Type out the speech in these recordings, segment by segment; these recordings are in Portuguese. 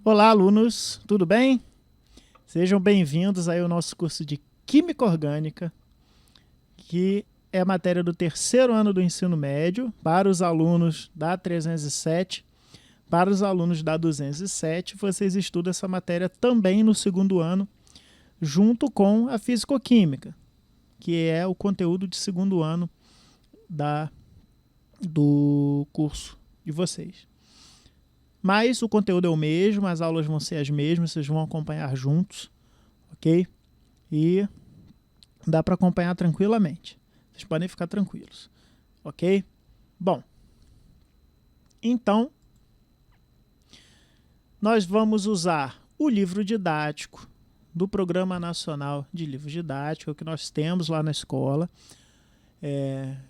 Olá, alunos, tudo bem? Sejam bem-vindos aí ao nosso curso de Química Orgânica, que é a matéria do terceiro ano do ensino médio, para os alunos da 307, para os alunos da 207, vocês estudam essa matéria também no segundo ano, junto com a Físico-Química, que é o conteúdo de segundo ano do curso de vocês. Mas o conteúdo é o mesmo, as aulas vão ser as mesmas, vocês vão acompanhar juntos, ok? E dá para acompanhar tranquilamente. Vocês podem ficar tranquilos, ok? Bom, então, nós vamos usar o livro didático do Programa Nacional de Livros Didáticos, que nós temos lá na escola,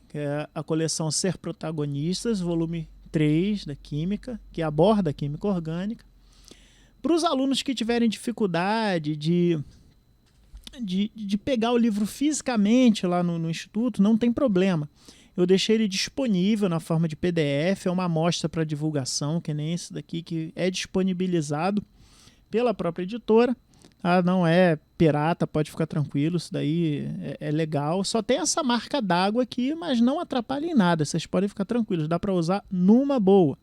que é a coleção Ser Protagonistas, volume 3 da Química, que aborda a Química Orgânica. Para os alunos que tiverem dificuldade de pegar o livro fisicamente lá no Instituto, não tem problema. Eu deixei ele disponível na forma de PDF, é uma amostra para divulgação, que nem esse daqui, que é disponibilizado pela própria editora. Não é pirata, pode ficar tranquilo, isso daí é legal. Só tem essa marca d'água aqui, mas não atrapalha em nada, vocês podem ficar tranquilos, dá para usar numa boa.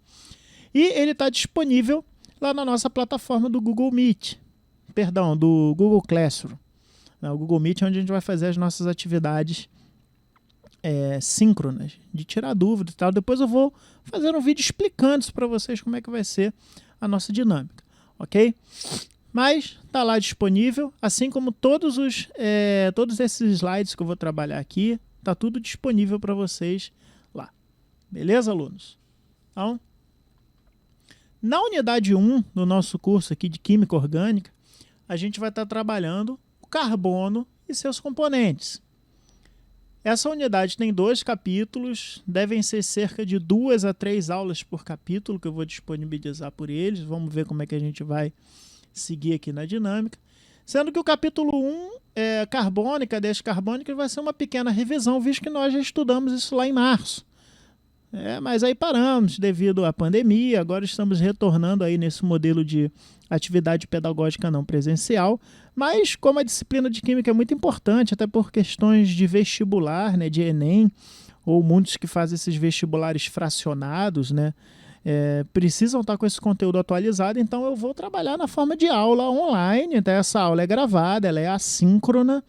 E ele está disponível lá na nossa plataforma do Google Meet, do Google Classroom. O Google Meet é onde a gente vai fazer as nossas atividades síncronas, de tirar dúvidas e tal. Depois eu vou fazer um vídeo explicando isso para vocês, como é que vai ser a nossa dinâmica, ok? Mas está lá disponível, assim como todos esses slides que eu vou trabalhar aqui, está tudo disponível para vocês lá. Beleza, alunos? Então, na unidade 1 do nosso curso aqui de Química Orgânica, a gente vai estar trabalhando o carbono e seus componentes. Essa unidade tem 2 capítulos, devem ser cerca de 2 a 3 aulas por capítulo, que eu vou disponibilizar por eles. Vamos ver como é que a gente vai seguir aqui na dinâmica. Sendo que o capítulo 1, carbônica, cadeias carbônicas, vai ser uma pequena revisão, visto que nós já estudamos isso lá em março. Mas aí paramos devido à pandemia, agora estamos retornando aí nesse modelo de atividade pedagógica não presencial, mas como a disciplina de Química é muito importante, até por questões de vestibular, né, de Enem, ou muitos que fazem esses vestibulares fracionados, né, precisam estar com esse conteúdo atualizado, então eu vou trabalhar na forma de aula online. Então essa aula é gravada, ela é assíncrona,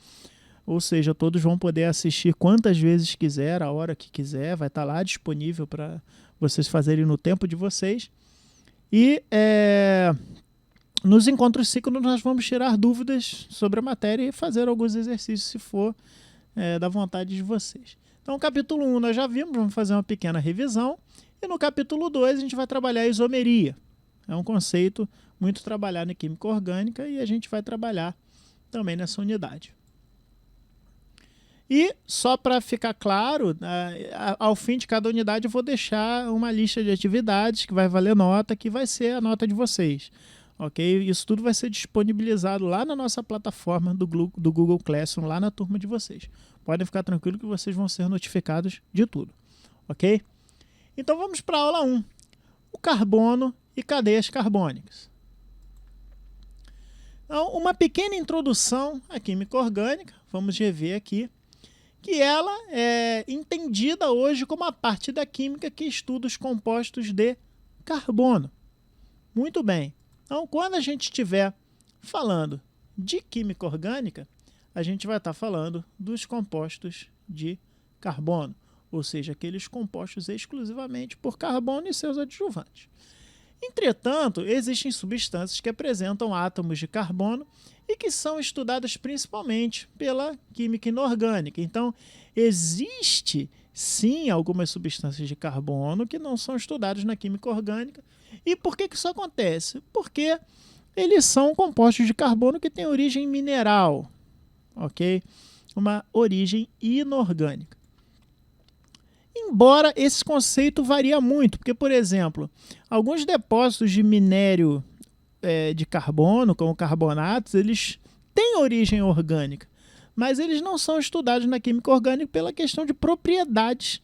ou seja, todos vão poder assistir quantas vezes quiser, a hora que quiser, vai estar lá disponível para vocês fazerem no tempo de vocês. E nos encontros síncronos nós vamos tirar dúvidas sobre a matéria e fazer alguns exercícios, se for da vontade de vocês. Então, o capítulo 1 nós já vimos, vamos fazer uma pequena revisão. E no capítulo 2 a gente vai trabalhar a isomeria. É um conceito muito trabalhado em Química Orgânica e a gente vai trabalhar também nessa unidade. E só para ficar claro, ao fim de cada unidade eu vou deixar uma lista de atividades que vai valer nota, que vai ser a nota de vocês. Ok? Isso tudo vai ser disponibilizado lá na nossa plataforma do Google Classroom, lá na turma de vocês. Podem ficar tranquilos que vocês vão ser notificados de tudo. Ok? Então vamos para a aula 1. O carbono e cadeias carbônicas. Então, uma pequena introdução à química orgânica, vamos rever aqui, que ela é entendida hoje como a parte da química que estuda os compostos de carbono. Muito bem. Então, quando a gente estiver falando de química orgânica, a gente vai estar falando dos compostos de carbono, ou seja, aqueles compostos exclusivamente por carbono e seus adjuvantes. Entretanto, existem substâncias que apresentam átomos de carbono e que são estudadas principalmente pela química inorgânica. Então, existe sim algumas substâncias de carbono que não são estudadas na química orgânica. E por que isso acontece? Porque eles são compostos de carbono que têm origem mineral, ok? Uma origem inorgânica. Embora esse conceito varia muito, porque, por exemplo, alguns depósitos de minério de carbono, como carbonatos, eles têm origem orgânica, mas eles não são estudados na química orgânica pela questão de propriedades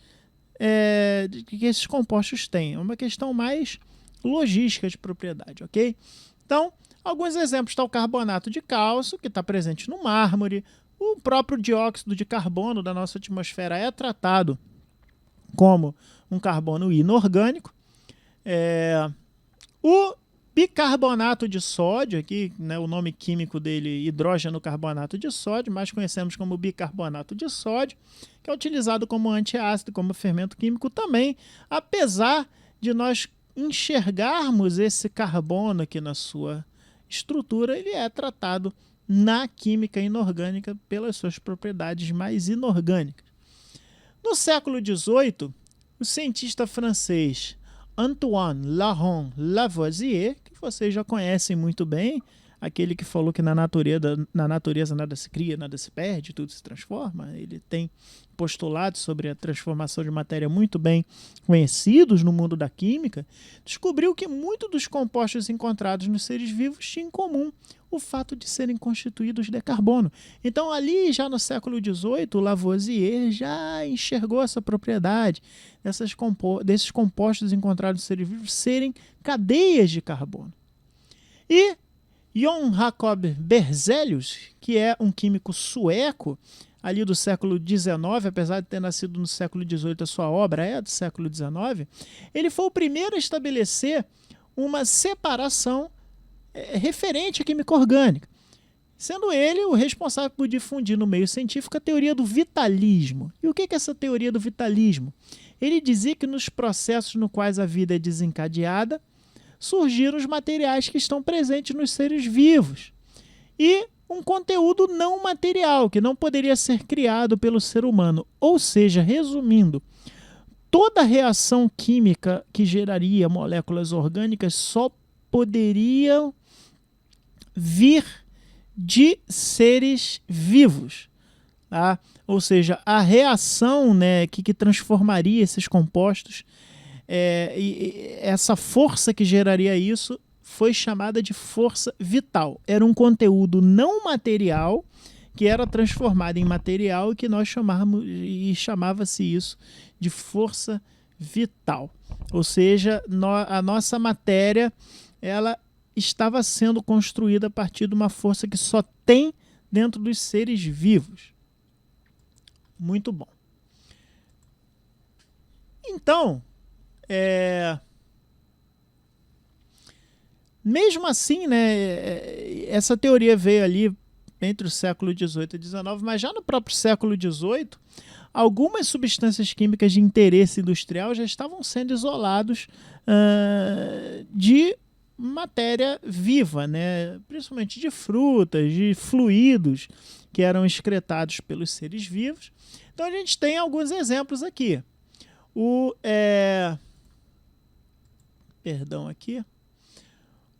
que esses compostos têm. É uma questão mais logística de propriedade, ok? Então, alguns exemplos está o carbonato de cálcio, que está presente no mármore. O próprio dióxido de carbono da nossa atmosfera é tratado como um carbono inorgânico. O bicarbonato de sódio, aqui, né, o nome químico dele, hidrogeno carbonato de sódio, mais conhecemos como bicarbonato de sódio, que é utilizado como antiácido, como fermento químico também, apesar de nós enxergarmos esse carbono aqui na sua estrutura, ele é tratado na química inorgânica pelas suas propriedades mais inorgânicas. No século XVIII, o cientista francês Antoine Laurent Lavoisier, que vocês já conhecem muito bem, aquele que falou que na natureza nada se cria, nada se perde, tudo se transforma. Ele tem postulados sobre a transformação de matéria muito bem conhecidos no mundo da química. Descobriu que muitos dos compostos encontrados nos seres vivos tinham em comum o fato de serem constituídos de carbono. Então, ali já no século XVIII, o Lavoisier já enxergou essa propriedade desses compostos encontrados nos seres vivos serem cadeias de carbono. E Johann Jacob Berzelius, que é um químico sueco, ali do século XIX, apesar de ter nascido no século XVIII, a sua obra é do século XIX, ele foi o primeiro a estabelecer uma separação referente à química orgânica, sendo ele o responsável por difundir no meio científico a teoria do vitalismo. E o que é essa teoria do vitalismo? Ele dizia que nos processos nos quais a vida é desencadeada, surgiram os materiais que estão presentes nos seres vivos e um conteúdo não material que não poderia ser criado pelo ser humano. Ou seja, resumindo, toda reação química que geraria moléculas orgânicas só poderia vir de seres vivos. Tá? Ou seja, a reação, né, que transformaria esses compostos, e essa força que geraria isso foi chamada de força vital. Era um conteúdo não material que era transformado em material e que nós chamava-se isso de força vital. Ou seja, a nossa matéria ela estava sendo construída a partir de uma força que só tem dentro dos seres vivos. Muito bom. Então, mesmo assim, né, essa teoria veio ali entre o século XVIII e XIX, mas já no próprio século XVIII, algumas substâncias químicas de interesse industrial já estavam sendo isolados de matéria viva, né, principalmente de frutas, de fluidos que eram excretados pelos seres vivos. Então a gente tem alguns exemplos aqui. O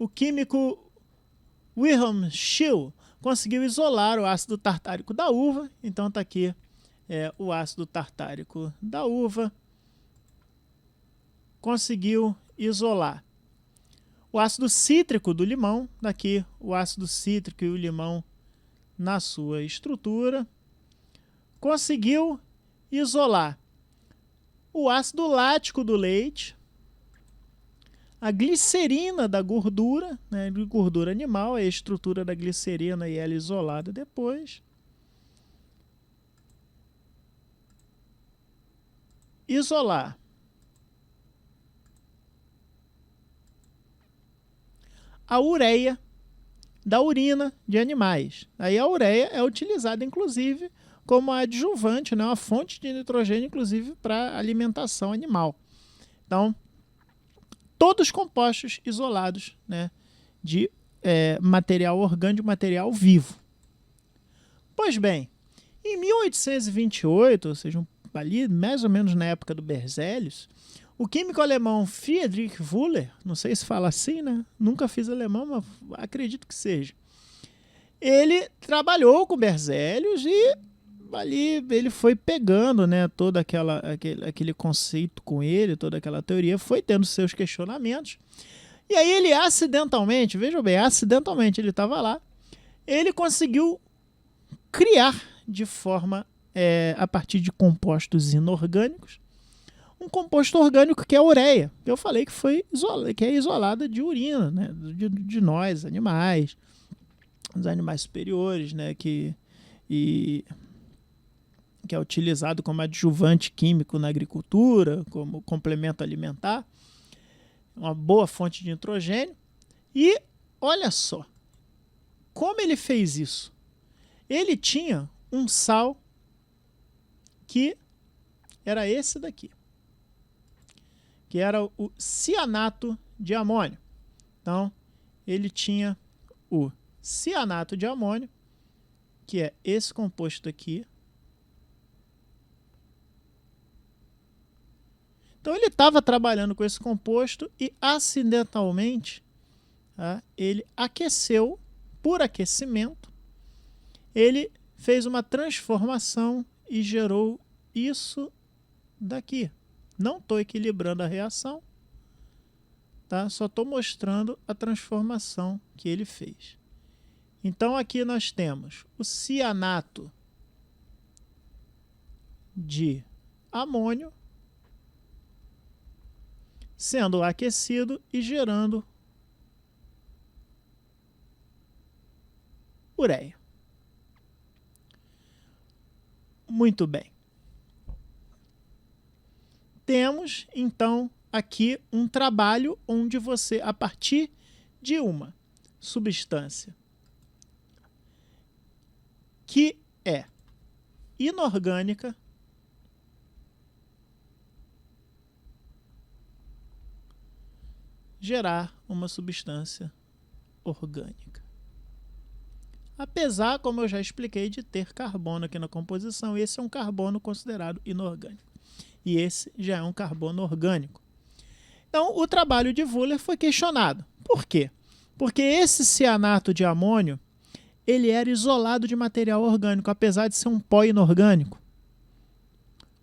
químico Wilhelm Scheele conseguiu isolar o ácido tartárico da uva. Então está aqui o ácido tartárico da uva. Conseguiu isolar. O ácido cítrico do limão, daqui o ácido cítrico e o limão na sua estrutura. Conseguiu isolar o ácido lático do leite, a glicerina da gordura, né, gordura animal, é a estrutura da glicerina e ela é isolada depois. Isolar a ureia da urina de animais. Aí a ureia é utilizada, inclusive, como adjuvante, né, uma fonte de nitrogênio, inclusive, para alimentação animal. Então, todos compostos isolados, né, de material orgânico, material vivo. Pois bem, em 1828, ou seja, ali mais ou menos na época do Berzelius, o químico alemão Friedrich Wöhler, não sei se fala assim, né? Nunca fiz alemão, mas acredito que seja. Ele trabalhou com Berzelius e ali ele foi pegando, né, todo aquele conceito com ele, toda aquela teoria, foi tendo seus questionamentos. E aí ele acidentalmente, vejam bem, acidentalmente ele estava lá, ele conseguiu criar de forma, a partir de compostos inorgânicos, um composto orgânico que é a ureia. Eu falei que que é isolada de urina, né? De nós, animais, dos animais superiores, né? Que é utilizado como adjuvante químico na agricultura, como complemento alimentar, uma boa fonte de nitrogênio. E olha só, como ele fez isso? Ele tinha um sal que era esse daqui, que era o cianato de amônio. Então, ele tinha o cianato de amônio, que é esse composto aqui. Então, ele estava trabalhando com esse composto e, acidentalmente, tá, ele aqueceu, por aquecimento, ele fez uma transformação e gerou isso daqui. Não estou equilibrando a reação, tá? Só estou mostrando a transformação que ele fez. Então aqui nós temos o cianato de amônio sendo aquecido e gerando ureia. Muito bem. Temos, então, aqui um trabalho onde você, a partir de uma substância que é inorgânica, gerar uma substância orgânica. Apesar, como eu já expliquei, de ter carbono aqui na composição, esse é um carbono considerado inorgânico. E esse já é um carbono orgânico. Então, o trabalho de Wöhler foi questionado. Por quê? Porque esse cianato de amônio, ele era isolado de material orgânico, apesar de ser um pó inorgânico,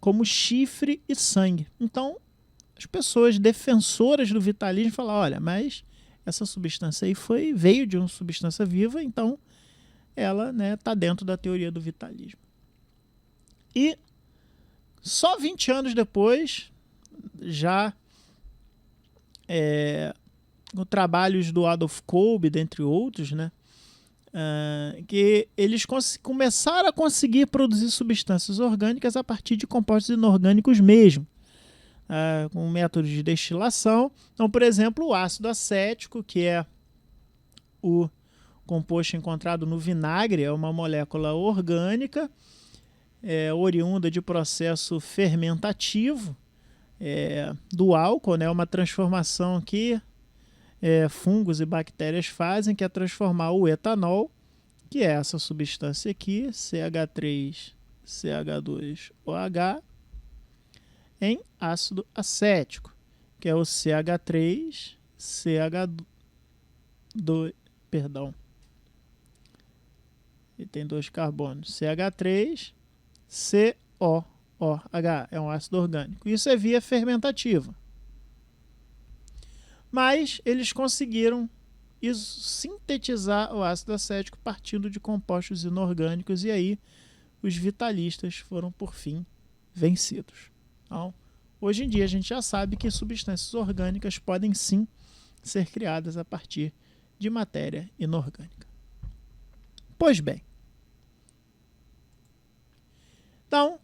como chifre e sangue. Então, as pessoas defensoras do vitalismo falaram, olha, mas essa substância aí veio de uma substância viva, então ela está dentro da teoria do vitalismo. E só 20 anos depois, já com trabalhos do Adolf Kolbe, dentre outros, né, que eles começaram a conseguir produzir substâncias orgânicas a partir de compostos inorgânicos mesmo, com métodos de destilação. Então, por exemplo, o ácido acético, que é o composto encontrado no vinagre, é uma molécula orgânica, oriunda de processo fermentativo do álcool, né, uma transformação que fungos e bactérias fazem, que é transformar o etanol, que é essa substância aqui, CH3CH2OH, em ácido acético, que é o CH3CH2, perdão, e tem dois carbonos, CH3COOH, é um ácido orgânico. Isso é via fermentativa. Mas eles conseguiram sintetizar o ácido acético partindo de compostos inorgânicos, e aí os vitalistas foram, por fim, vencidos. Então, hoje em dia a gente já sabe que substâncias orgânicas podem sim ser criadas a partir de matéria inorgânica. Pois bem, então,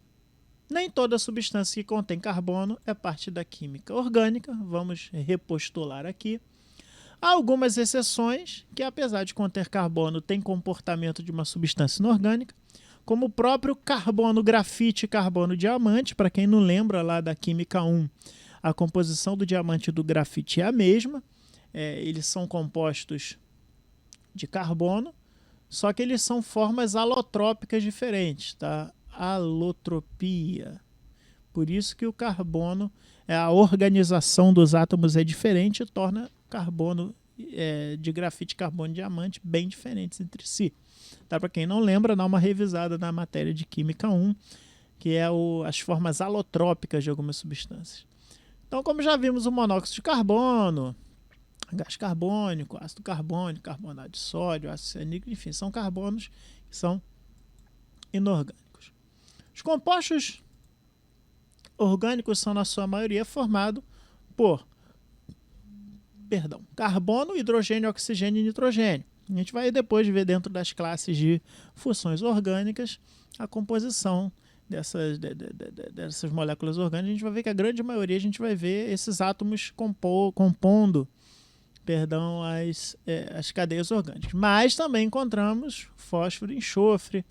nem toda substância que contém carbono é parte da química orgânica. Vamos repostular aqui. Há algumas exceções que, apesar de conter carbono, têm comportamento de uma substância inorgânica, como o próprio carbono grafite e carbono diamante. Para quem não lembra lá da Química 1, a composição do diamante e do grafite é a mesma. Eles são compostos de carbono, só que eles são formas alotrópicas diferentes, tá? Alotropia. Por isso que o carbono, a organização dos átomos é diferente e torna carbono de grafite e carbono de diamante bem diferentes entre si. Tá? Para quem não lembra, dá uma revisada na matéria de Química 1, que é as formas alotrópicas de algumas substâncias. Então, como já vimos, o monóxido de carbono, gás carbônico, ácido carbônico, carbonato de sódio, ácido cianídrico, enfim, são carbonos que são inorgânicos. Os compostos orgânicos são, na sua maioria, formados por carbono, hidrogênio, oxigênio e nitrogênio. A gente vai depois ver dentro das classes de funções orgânicas a composição dessas moléculas orgânicas. A gente vai ver que a grande maioria a gente vai ver esses átomos compondo as cadeias orgânicas. Mas também encontramos fósforo e enxofre,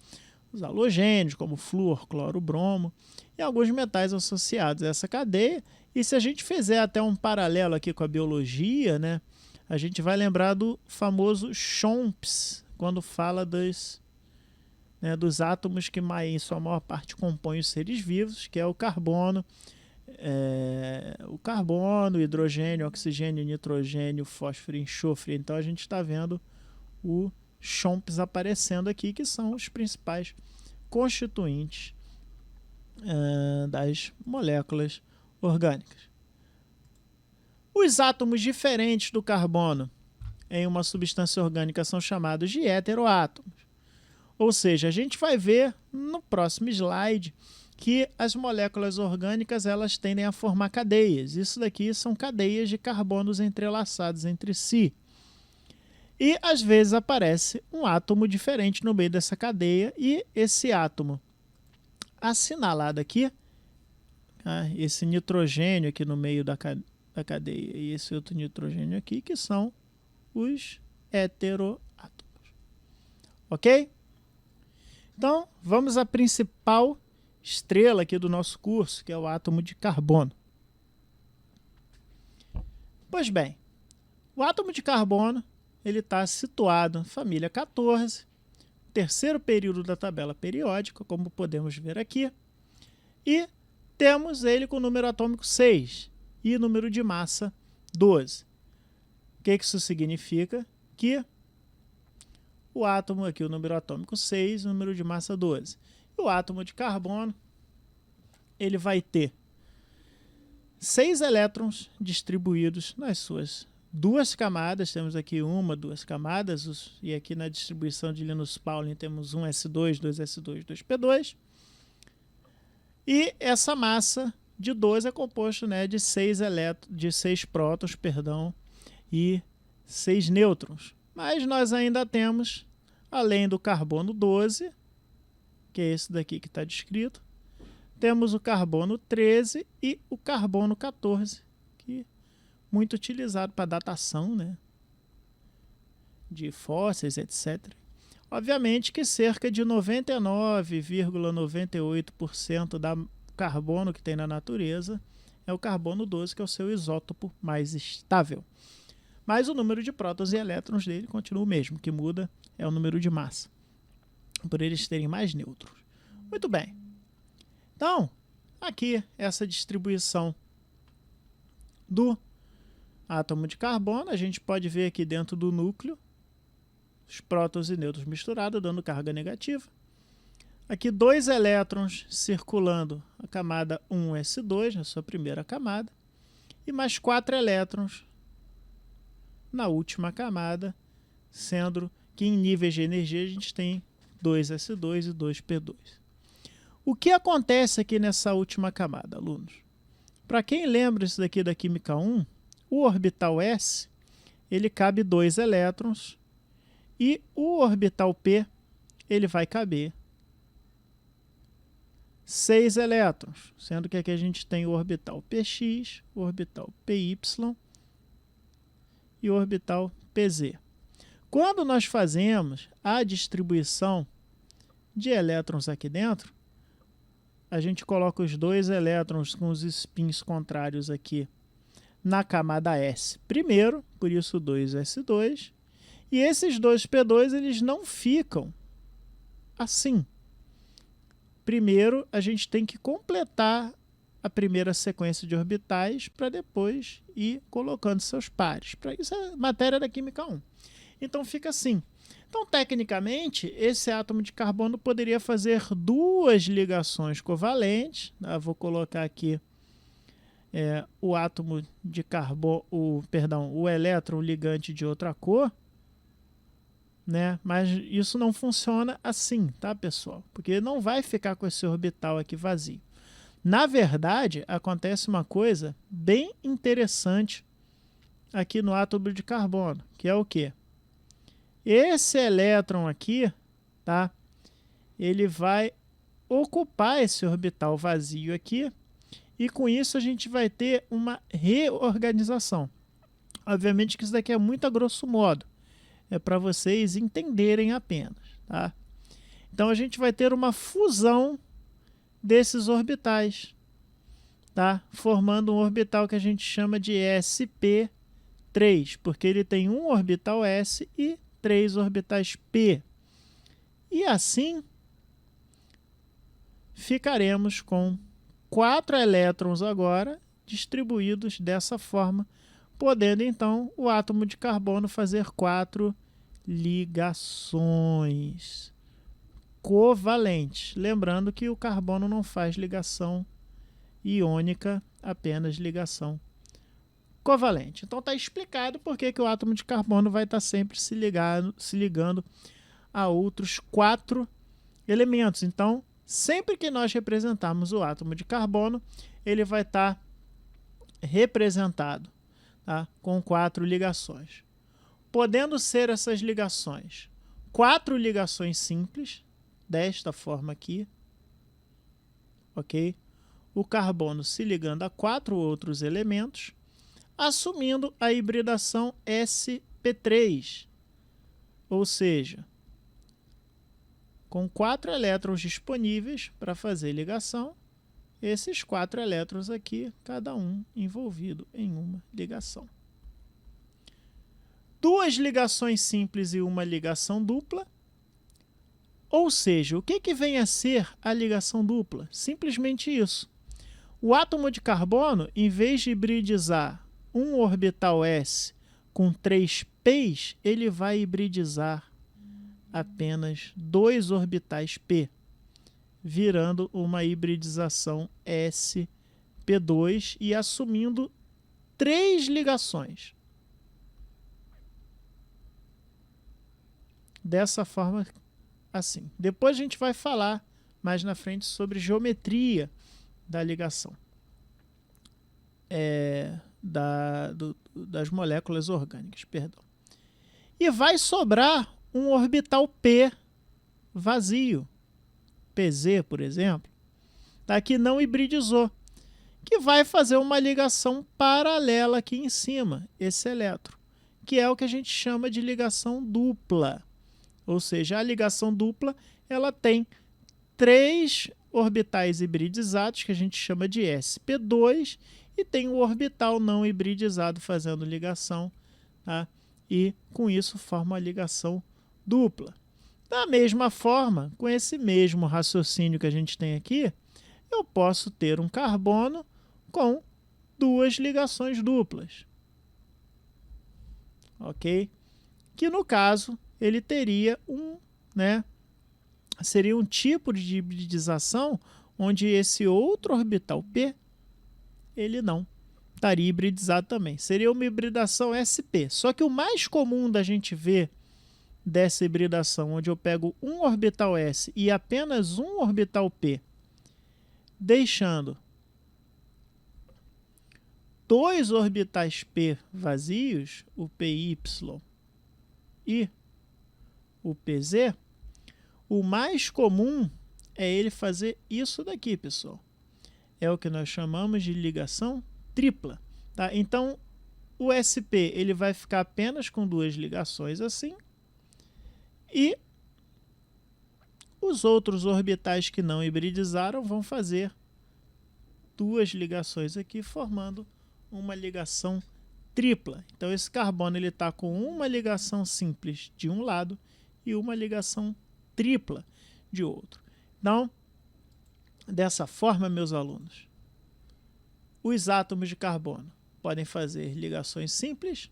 os halogênios, como flúor, cloro, bromo, e alguns metais associados a essa cadeia. E se a gente fizer até um paralelo aqui com a biologia, né, a gente vai lembrar do famoso Chomps, quando fala dos átomos que em sua maior parte compõem os seres vivos, que é o carbono, hidrogênio, oxigênio, nitrogênio, fósforo e enxofre. Então a gente está vendo o Chomps aparecendo aqui, que são os principais constituintes das moléculas orgânicas. Os átomos diferentes do carbono em uma substância orgânica são chamados de heteroátomos. Ou seja, a gente vai ver no próximo slide que as moléculas orgânicas elas tendem a formar cadeias. Isso daqui são cadeias de carbonos entrelaçados entre si. E às vezes aparece um átomo diferente no meio dessa cadeia, e esse átomo assinalado aqui, esse nitrogênio aqui no meio da cadeia e esse outro nitrogênio aqui, que são os heteroátomos. Ok? Então, vamos à principal estrela aqui do nosso curso, que é o átomo de carbono. Pois bem, o átomo de carbono ele está situado na família 14, terceiro período da tabela periódica, como podemos ver aqui, e temos ele com número atômico 6 e número de massa 12. O que isso significa? Que o átomo aqui, o número atômico 6, o número de massa 12. E o átomo de carbono, ele vai ter 6 elétrons distribuídos nas suas duas camadas. Temos aqui duas camadas, e aqui na distribuição de Linus Pauling temos 1s2, 2s2, 2p2. E essa massa de 12 é composta, né, de 6 prótons, e 6 nêutrons. Mas nós ainda temos, além do carbono 12, que é esse daqui que está descrito, temos o carbono 13 e o carbono 14, que é muito utilizado para datação, né, de fósseis, etc. Obviamente que cerca de 99,98% da carbono que tem na natureza é o carbono 12, que é o seu isótopo mais estável. Mas o número de prótons e elétrons dele continua o mesmo, o que muda é o número de massa, por eles terem mais nêutrons. Muito bem. Então, aqui essa distribuição do átomo de carbono, a gente pode ver aqui dentro do núcleo os prótons e nêutrons misturados, dando carga negativa. Aqui 2 elétrons circulando a camada 1s2, na sua primeira camada, e mais 4 elétrons na última camada, sendo que em níveis de energia a gente tem 2s2 e 2p2. O que acontece aqui nessa última camada, alunos? Para quem lembra isso daqui da Química 1, o orbital S, ele cabe 2 elétrons, e o orbital P, ele vai caber 6 elétrons, sendo que aqui a gente tem o orbital PX, o orbital PY e o orbital PZ. Quando nós fazemos a distribuição de elétrons aqui dentro, a gente coloca os 2 elétrons com os spins contrários aqui na camada S primeiro, por isso 2s2, e esses 2p2 eles não ficam assim. Primeiro a gente tem que completar a primeira sequência de orbitais para depois ir colocando seus pares. Para isso é matéria da Química 1. Então fica assim. Então, tecnicamente, esse átomo de carbono poderia fazer 2 ligações covalentes. Vou colocar aqui o átomo de carbono, o elétron ligante de outra cor, né? Mas isso não funciona assim, tá, pessoal? Porque não vai ficar com esse orbital aqui vazio. Na verdade, acontece uma coisa bem interessante aqui no átomo de carbono, que é o quê? Esse elétron aqui, tá? Ele vai ocupar esse orbital vazio aqui e com isso a gente vai ter uma reorganização. Obviamente que isso daqui é muito a grosso modo, é para vocês entenderem apenas, tá? Então a gente vai ter uma fusão desses orbitais, tá? Formando um orbital que a gente chama de sp3, porque ele tem um orbital s e 3 orbitais p. E assim ficaremos com 4 elétrons agora distribuídos dessa forma, podendo então o átomo de carbono fazer 4 ligações covalentes. Lembrando que o carbono não faz ligação iônica, apenas ligação covalente. Então está explicado por que o átomo de carbono vai estar sempre se ligando a outros 4 elementos. Então, sempre que nós representarmos o átomo de carbono, ele vai estar representado, tá, com 4 ligações. Podendo ser essas ligações 4 ligações simples, desta forma aqui, ok? O carbono se ligando a 4 outros elementos, assumindo a hibridação sp3, ou seja, com 4 elétrons disponíveis para fazer ligação, esses 4 elétrons aqui, cada um envolvido em uma ligação. 2 ligações simples e uma ligação dupla. Ou seja, o que vem a ser a ligação dupla? Simplesmente isso. O átomo de carbono, em vez de hibridizar um orbital s com 3 p's, ele vai hibridizar apenas 2 orbitais p, virando uma hibridização sp2 e assumindo 3 ligações. Dessa forma, assim. Depois a gente vai falar mais na frente sobre geometria da ligação das moléculas orgânicas, perdão. E vai sobrar um orbital p vazio, pz, por exemplo, tá, que não hibridizou, que vai fazer uma ligação paralela aqui em cima, esse elétron, que é o que a gente chama de ligação dupla. Ou seja, a ligação dupla ela tem 3 orbitais hibridizados, que a gente chama de sp2, e tem o orbital não hibridizado fazendo ligação, tá? E com isso forma a ligação dupla. Da mesma forma, com esse mesmo raciocínio que a gente tem aqui, eu posso ter um carbono com 2 ligações duplas. Ok? Que no caso, ele teria seria um tipo de hibridização onde esse outro orbital p, ele não estaria hibridizado também. Seria uma hibridação sp. Só que o mais comum da gente ver dessa hibridação, onde eu pego um orbital s e apenas um orbital p, deixando 2 orbitais p vazios, o py e o pz, o mais comum é ele fazer isso daqui, pessoal. É o que nós chamamos de ligação tripla, tá? Então, o sp ele vai ficar apenas com 2 ligações assim, e os outros orbitais que não hibridizaram vão fazer 2 ligações aqui, formando uma ligação tripla. Então, esse carbono ele está com uma ligação simples de um lado e uma ligação tripla de outro. Então, dessa forma, meus alunos, os átomos de carbono podem fazer ligações simples,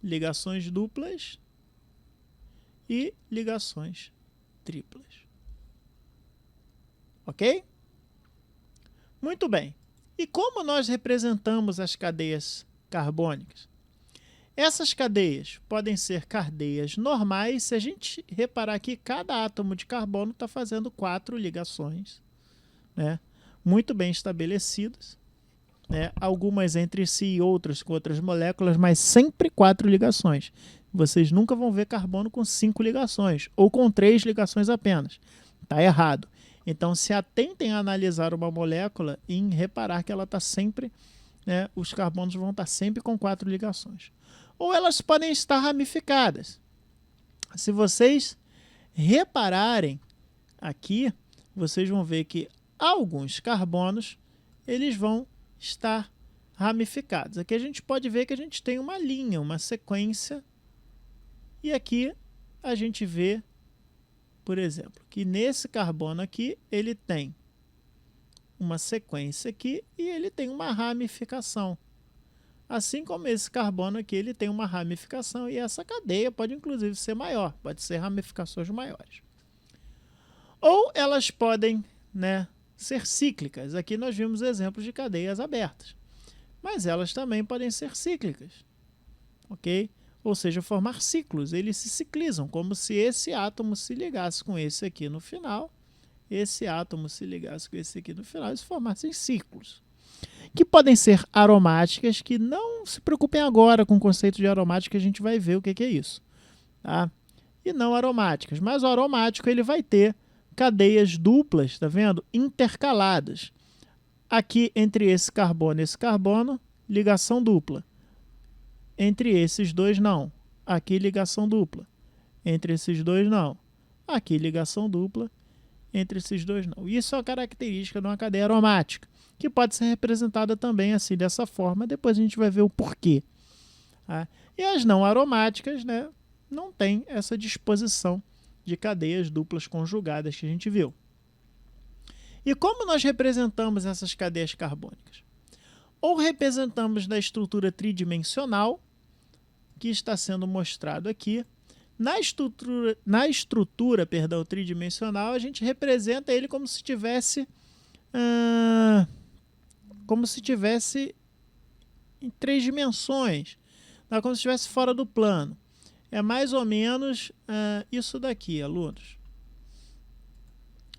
ligações duplas e ligações triplas. Ok? Muito bem. E como nós representamos as cadeias carbônicas? Essas cadeias podem ser cadeias normais. Se a gente reparar que cada átomo de carbono está fazendo 4 ligações, né? muito bem estabelecidas, né? Algumas entre si e outras com outras moléculas, mas sempre 4 ligações. Vocês nunca vão ver carbono com 5 ligações ou com 3 ligações apenas. Está errado. Então, se atentem a analisar uma molécula e reparar que ela está sempre, né, os carbonos vão estar sempre com 4 ligações. Ou elas podem estar ramificadas. Se vocês repararem aqui, vocês vão ver que alguns carbonos eles vão estar ramificados. Aqui a gente pode ver que a gente tem uma linha, uma sequência, e aqui a gente vê, por exemplo, que nesse carbono aqui ele tem uma sequência aqui e ele tem uma ramificação. Assim como esse carbono aqui, ele tem uma ramificação e essa cadeia pode inclusive ser maior, pode ser ramificações maiores. Ou elas podem, né, ser cíclicas. Aqui nós vimos exemplos de cadeias abertas, mas elas também podem ser cíclicas, ok? Ou seja, formar ciclos, eles se ciclizam, como se esse átomo se ligasse com esse aqui no final, esse átomo se ligasse com esse aqui no final, e se formassem ciclos. Que podem ser aromáticas, que não se preocupem agora com o conceito de aromática, a gente vai ver o que é isso. Tá? E não aromáticas, mas o aromático ele vai ter cadeias duplas, tá vendo? Intercaladas. Aqui entre esse carbono, ligação dupla. Entre esses dois, não. Aqui, ligação dupla. Entre esses dois, não. Aqui, ligação dupla. Entre esses dois, não. Isso é uma característica de uma cadeia aromática, que pode ser representada também assim, dessa forma. Depois a gente vai ver o porquê. Tá? E as não aromáticas, né, não tem essa disposição de cadeias duplas conjugadas que a gente viu. E como nós representamos essas cadeias carbônicas? Ou representamos na estrutura tridimensional, que está sendo mostrado aqui. Na estrutura tridimensional, a gente representa ele como se tivesse em 3 dimensões, tá? Como se estivesse fora do plano. É mais ou menos isso daqui, alunos.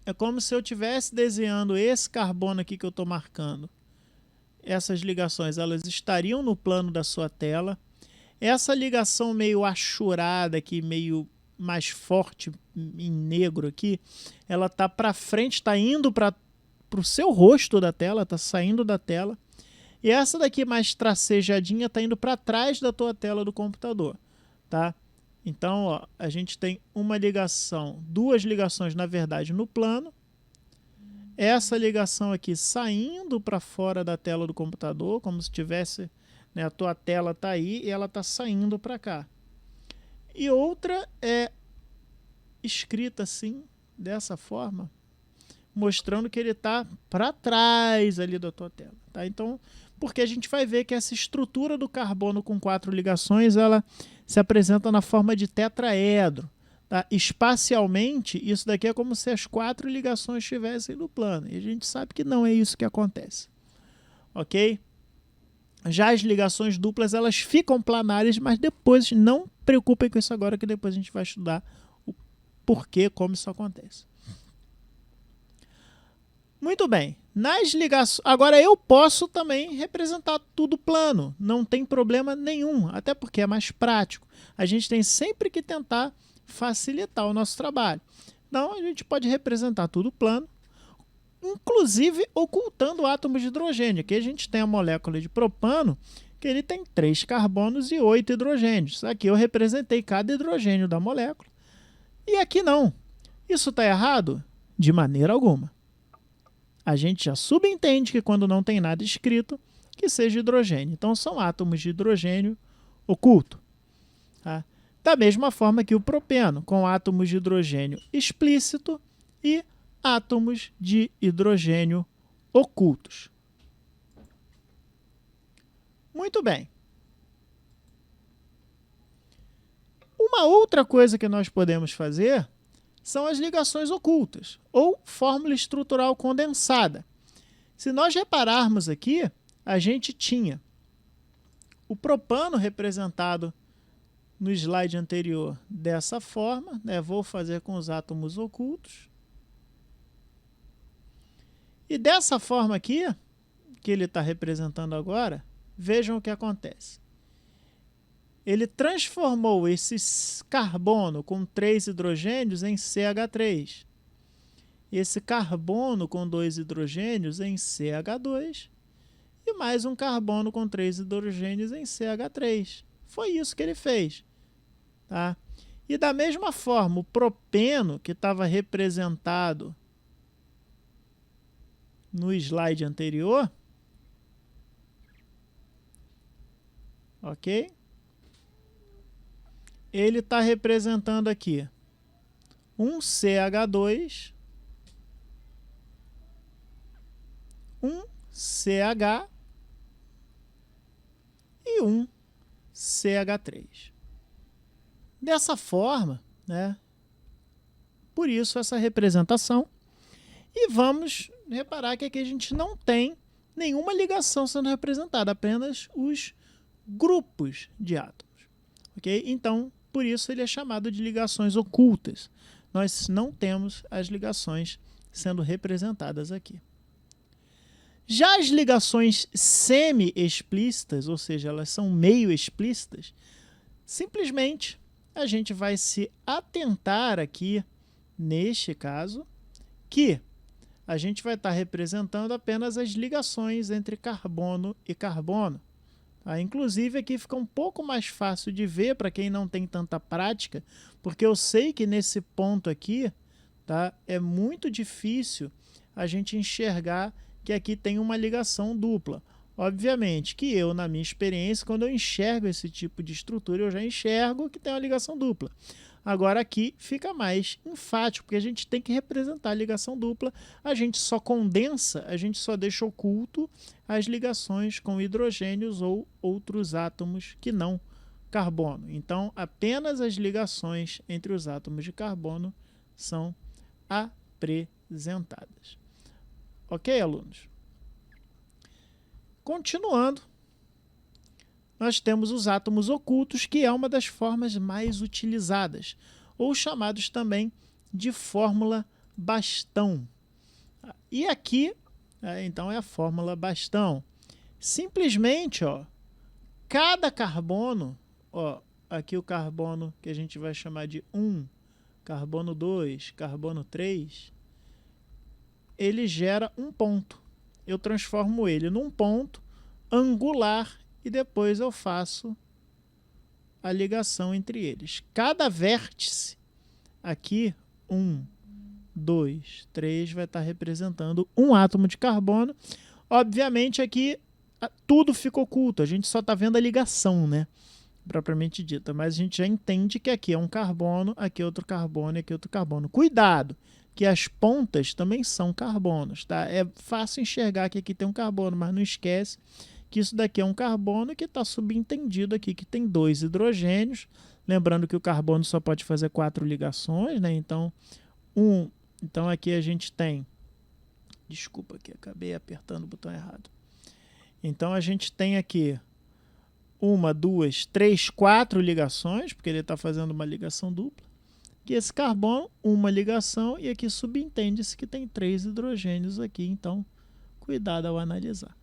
É como se eu estivesse desenhando esse carbono aqui que eu estou marcando. Essas ligações elas estariam no plano da sua tela. Essa ligação meio achurada aqui, meio mais forte em negro aqui, ela está para frente, está indo para o seu rosto da tela, está saindo da tela. E essa daqui mais tracejadinha está indo para trás da tua tela do computador. Tá? Então, ó, a gente tem uma ligação, 2 ligações na verdade no plano. Essa ligação aqui saindo para fora da tela do computador, como se tivesse, né, a tua tela está aí e ela está saindo para cá. E outra é escrita assim, dessa forma, mostrando que ele está para trás ali da tua tela. Tá? Então, porque a gente vai ver que essa estrutura do carbono com 4 ligações, ela se apresenta na forma de tetraedro. Tá? Espacialmente, isso daqui é como se as 4 ligações estivessem no plano. E a gente sabe que não é isso que acontece. Ok? Já as ligações duplas, elas ficam planares, mas depois, não preocupem com isso agora, que depois a gente vai estudar o porquê, como isso acontece. Muito bem. Nas ligações, agora eu posso também representar tudo plano. Não tem problema nenhum, até porque é mais prático. A gente tem sempre que tentar facilitar o nosso trabalho. Então, a gente pode representar tudo plano, inclusive ocultando átomos de hidrogênio. Aqui a gente tem a molécula de propano, que ele tem 3 carbonos e 8 hidrogênios. Aqui eu representei cada hidrogênio da molécula. E aqui não. Isso está errado? De maneira alguma. A gente já subentende que quando não tem nada escrito, que seja hidrogênio. Então são átomos de hidrogênio oculto. Tá? Da mesma forma que o propeno, com átomos de hidrogênio explícito e átomos de hidrogênio ocultos. Muito bem. Uma outra coisa que nós podemos fazer são as ligações ocultas, ou fórmula estrutural condensada. Se nós repararmos aqui, a gente tinha o propano representado no slide anterior dessa forma, né? Vou fazer com os átomos ocultos. E dessa forma aqui, que ele está representando agora, vejam o que acontece. Ele transformou esse carbono com 3 hidrogênios em CH3. Esse carbono com 2 hidrogênios em CH2. E mais um carbono com 3 hidrogênios em CH3. Foi isso que ele fez. Tá? E da mesma forma, o propeno, que estava representado no slide anterior, ok? Ele está representando aqui um CH2, um CH e um CH3. Dessa forma, né? Por isso essa representação. E vamos reparar que aqui a gente não tem nenhuma ligação sendo representada, apenas os grupos de átomos. Ok? Então, por isso ele é chamado de ligações ocultas. Nós não temos as ligações sendo representadas aqui. Já as ligações semi-explícitas, ou seja, elas são meio explícitas, simplesmente a gente vai se atentar aqui, neste caso, que a gente vai estar representando apenas as ligações entre carbono e carbono. Tá? Inclusive aqui fica um pouco mais fácil de ver para quem não tem tanta prática, porque eu sei que nesse ponto aqui, tá, é muito difícil a gente enxergar que aqui tem uma ligação dupla. Obviamente que eu, na minha experiência, quando eu enxergo esse tipo de estrutura, eu já enxergo que tem uma ligação dupla. Agora aqui fica mais enfático, porque a gente tem que representar a ligação dupla, a gente só condensa, a gente só deixa oculto as ligações com hidrogênios ou outros átomos que não carbono. Então, apenas as ligações entre os átomos de carbono são apresentadas. Ok, alunos? Continuando, nós temos os átomos ocultos, que é uma das formas mais utilizadas, ou chamados também de fórmula bastão. E aqui, então, é a fórmula bastão. Simplesmente, ó, cada carbono, ó, aqui o carbono que a gente vai chamar de 1, carbono 2, carbono 3, ele gera um ponto. Eu transformo ele num ponto angular e depois eu faço a ligação entre eles. Cada vértice aqui, 1, 2, 3, vai estar representando um átomo de carbono. Obviamente aqui tudo fica oculto, a gente só está vendo a ligação, né? Propriamente dita, mas a gente já entende que aqui é um carbono, aqui é outro carbono e aqui é outro carbono. Cuidado, que as pontas também são carbonos, tá? É fácil enxergar que aqui tem um carbono, mas não esquece que isso daqui é um carbono que está subentendido aqui, que tem 2 hidrogênios. Lembrando que o carbono só pode fazer 4 ligações, né? Então, então aqui a gente tem... Desculpa que acabei apertando o botão errado. Então a gente tem aqui 1, 2, 3, 4 ligações, porque ele está fazendo uma ligação dupla. Que esse carbono, uma ligação, e aqui subentende-se que tem 3 hidrogênios aqui, então cuidado ao analisar.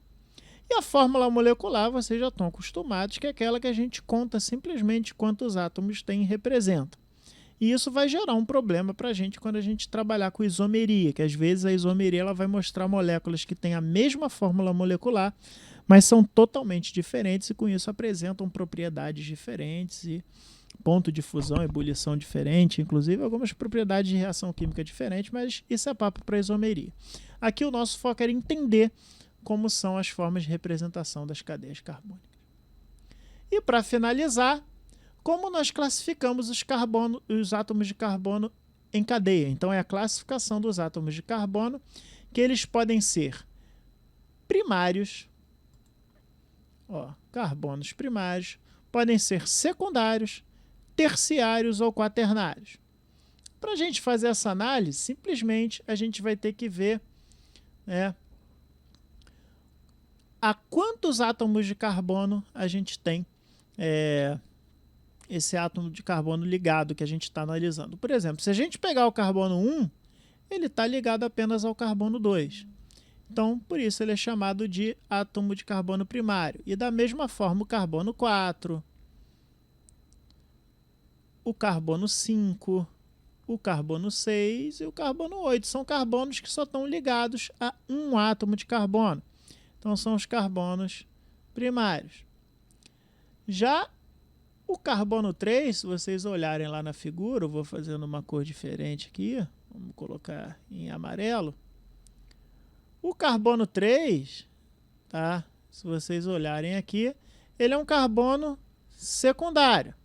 E a fórmula molecular, vocês já estão acostumados, que é aquela que a gente conta simplesmente quantos átomos tem e representa. E isso vai gerar um problema para a gente quando a gente trabalhar com isomeria, que às vezes a isomeria ela vai mostrar moléculas que têm a mesma fórmula molecular, mas são totalmente diferentes e com isso apresentam propriedades diferentes e ponto de fusão, ebulição diferente, inclusive algumas propriedades de reação química diferentes, mas isso é papo para isomeria. Aqui o nosso foco era entender como são as formas de representação das cadeias carbônicas. E para finalizar, como nós classificamos os átomos de carbono em cadeia. Então é a classificação dos átomos de carbono, que eles podem ser primários, ó, carbonos primários, podem ser secundários, terciários ou quaternários. Para a gente fazer essa análise, simplesmente a gente vai ter que ver, né, a quantos átomos de carbono a gente tem esse átomo de carbono ligado que a gente está analisando. Por exemplo, se a gente pegar o carbono 1, ele está ligado apenas ao carbono 2. Então, por isso ele é chamado de átomo de carbono primário. E da mesma forma o carbono 4, o carbono 5, o carbono 6 e o carbono 8. São carbonos que só estão ligados a um átomo de carbono. Então, são os carbonos primários. Já o carbono 3, se vocês olharem lá na figura, eu vou fazendo uma cor diferente aqui, vamos colocar em amarelo. O carbono 3, tá? Se vocês olharem aqui, ele é um carbono secundário.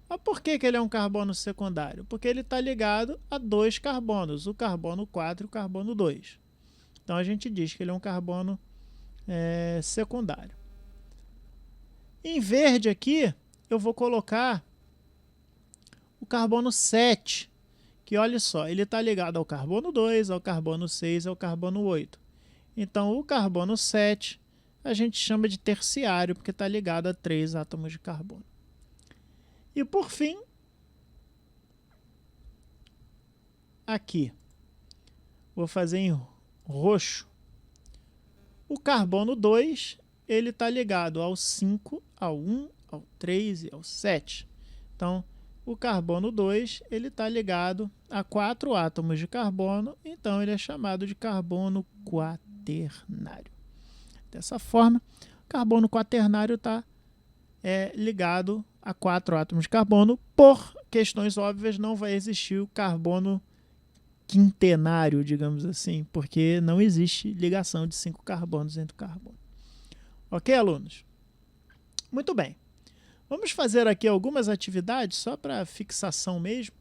Mas por que ele é um carbono secundário? Porque ele está ligado a dois carbonos, o carbono 4 e o carbono 2. Então a gente diz que ele é um carbono secundário. Em verde aqui, eu vou colocar o carbono 7, que olha só, ele está ligado ao carbono 2, ao carbono 6 e ao carbono 8. Então o carbono 7 a gente chama de terciário, porque está ligado a 3 átomos de carbono. E por fim, aqui, vou fazer em roxo. O carbono 2, ele está ligado ao 5, ao 1, ao 3 e ao 7. Então, o carbono 2, ele está ligado a 4 átomos de carbono, então ele é chamado de carbono quaternário. Dessa forma, o carbono quaternário está ligado a 4 átomos de carbono. Por questões óbvias, não vai existir o carbono quintenário, digamos assim, porque não existe ligação de 5 carbonos entre o carbono. Ok, alunos? Muito bem. Vamos fazer aqui algumas atividades só para fixação mesmo.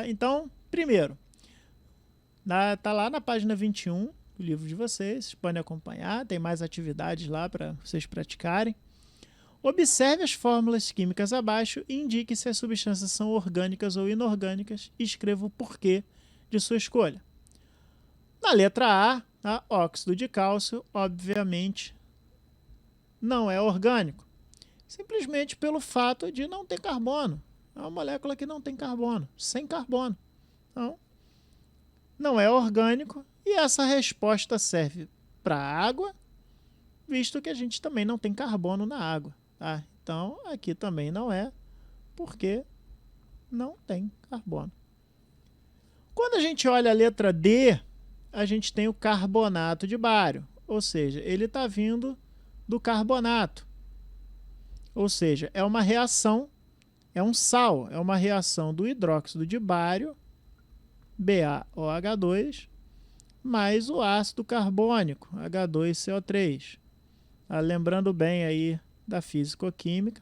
Então, primeiro, está lá na página 21 do livro de vocês podem acompanhar, tem mais atividades lá para vocês praticarem. Observe as fórmulas químicas abaixo e indique se as substâncias são orgânicas ou inorgânicas e escreva o porquê de sua escolha. Na letra A, óxido de cálcio, obviamente, não é orgânico, simplesmente pelo fato de não ter carbono. É uma molécula que não tem carbono, sem carbono. Então, não é orgânico e essa resposta serve para a água, visto que a gente também não tem carbono na água. Tá? Então, aqui também não é, porque não tem carbono. Quando a gente olha a letra D, a gente tem o carbonato de bário, ou seja, ele está vindo do carbonato. Ou seja, é uma reação, é um sal, é uma reação do hidróxido de bário, BaOH2, mais o ácido carbônico, H2CO3. Lembrando bem aí da físico-química,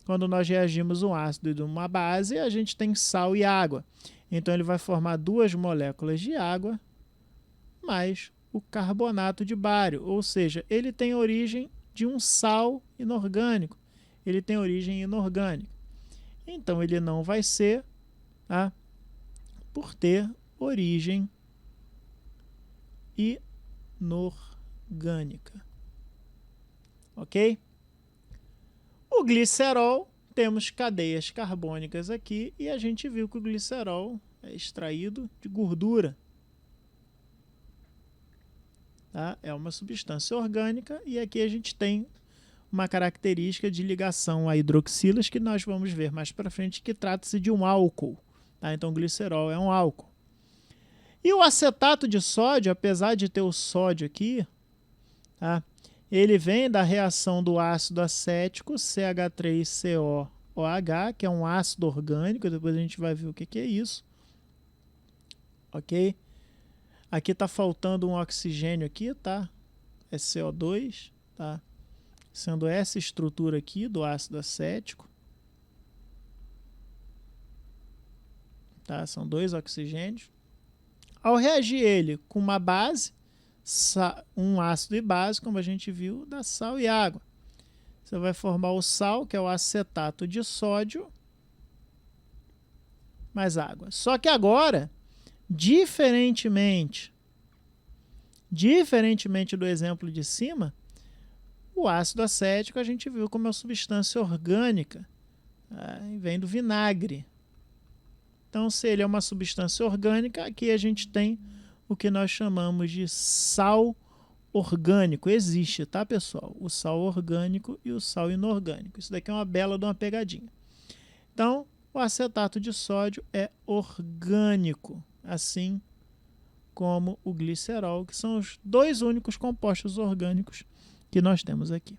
quando nós reagimos um ácido e uma base, a gente tem sal e água. Então ele vai formar duas moléculas de água mais o carbonato de bário, ou seja, ele tem origem de um sal inorgânico, ele tem origem inorgânica. Então ele não vai ser por ter origem inorgânica. Ok? O glicerol, temos cadeias carbônicas aqui e a gente viu que o glicerol é extraído de gordura. Tá? É uma substância orgânica e aqui a gente tem uma característica de ligação a hidroxilas que nós vamos ver mais para frente, que trata-se de um álcool. Tá? Então o glicerol é um álcool. E o acetato de sódio, apesar de ter o sódio aqui, tá? Ele vem da reação do ácido acético CH3COOH, que é um ácido orgânico, depois a gente vai ver o que é isso. Ok? Aqui está faltando um oxigênio aqui, tá? É CO2, tá? Sendo essa estrutura aqui do ácido acético. Tá? São 2 oxigênios. Ao reagir ele com uma base, um ácido e base, como a gente viu, dá sal e água. Você vai formar o sal, que é o acetato de sódio, mais água. Só que agora, diferentemente do exemplo de cima, o ácido acético a gente viu como uma substância orgânica, vem do vinagre. Então, se ele é uma substância orgânica, aqui a gente tem o que nós chamamos de sal orgânico existe, tá, pessoal? O sal orgânico e o sal inorgânico. Isso daqui é uma bela de uma pegadinha. Então, o acetato de sódio é orgânico, assim como o glicerol, que são os dois únicos compostos orgânicos que nós temos aqui.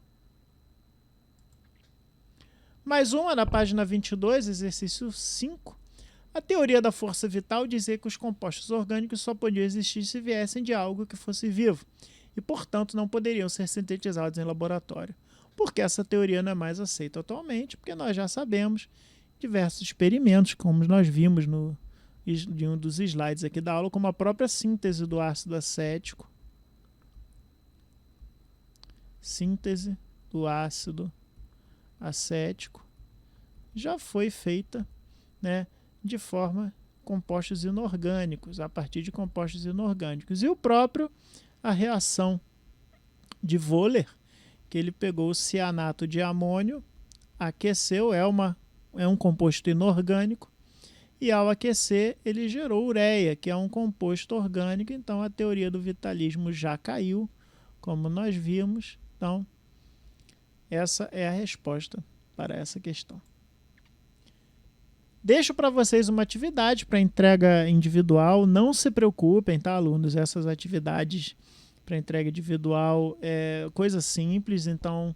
Mais uma, na página 22, exercício 5. A teoria da força vital dizia que os compostos orgânicos só podiam existir se viessem de algo que fosse vivo e, portanto, não poderiam ser sintetizados em laboratório. Porque essa teoria não é mais aceita atualmente, porque nós já sabemos diversos experimentos, como nós vimos de um dos slides aqui da aula, como a própria síntese do ácido acético. Síntese do ácido acético já foi feita, né, de forma compostos inorgânicos, a partir de compostos inorgânicos. E a reação de Wöhler, que ele pegou o cianato de amônio, aqueceu, é um composto inorgânico, e ao aquecer ele gerou ureia, que é um composto orgânico. Então a teoria do vitalismo já caiu, como nós vimos. Então essa é a resposta para essa questão. Deixo para vocês uma atividade para entrega individual. Não se preocupem, tá, alunos? Essas atividades para entrega individual é coisa simples. Então,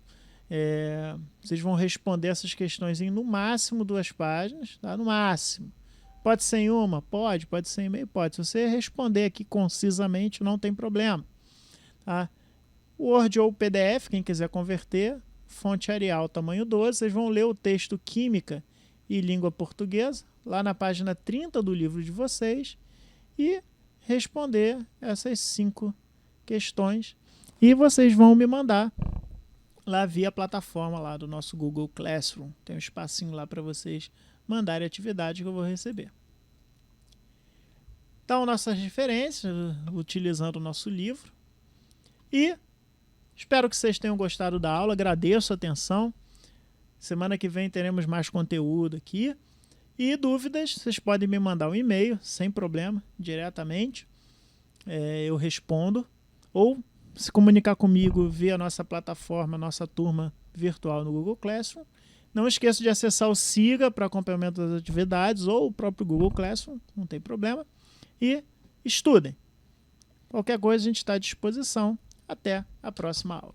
vocês vão responder essas questões em no máximo 2 páginas, tá? No máximo. Pode ser em uma? Pode ser em meio? Pode. Se você responder aqui concisamente, não tem problema, tá? Word ou PDF, quem quiser converter, fonte Arial, tamanho 12, vocês vão ler o texto Química e Língua Portuguesa, lá na página 30 do livro de vocês, e responder essas 5 questões. E vocês vão me mandar lá via plataforma lá do nosso Google Classroom. Tem um espacinho lá para vocês mandarem atividade que eu vou receber. Então, nossas referências, utilizando o nosso livro. E espero que vocês tenham gostado da aula, agradeço a atenção. Semana que vem teremos mais conteúdo aqui. E dúvidas, vocês podem me mandar um e-mail, sem problema, diretamente. Eu respondo. Ou se comunicar comigo via nossa plataforma, nossa turma virtual no Google Classroom. Não esqueça de acessar o Siga para acompanhamento das atividades ou o próprio Google Classroom, não tem problema. E estudem. Qualquer coisa a gente está à disposição. Até a próxima aula.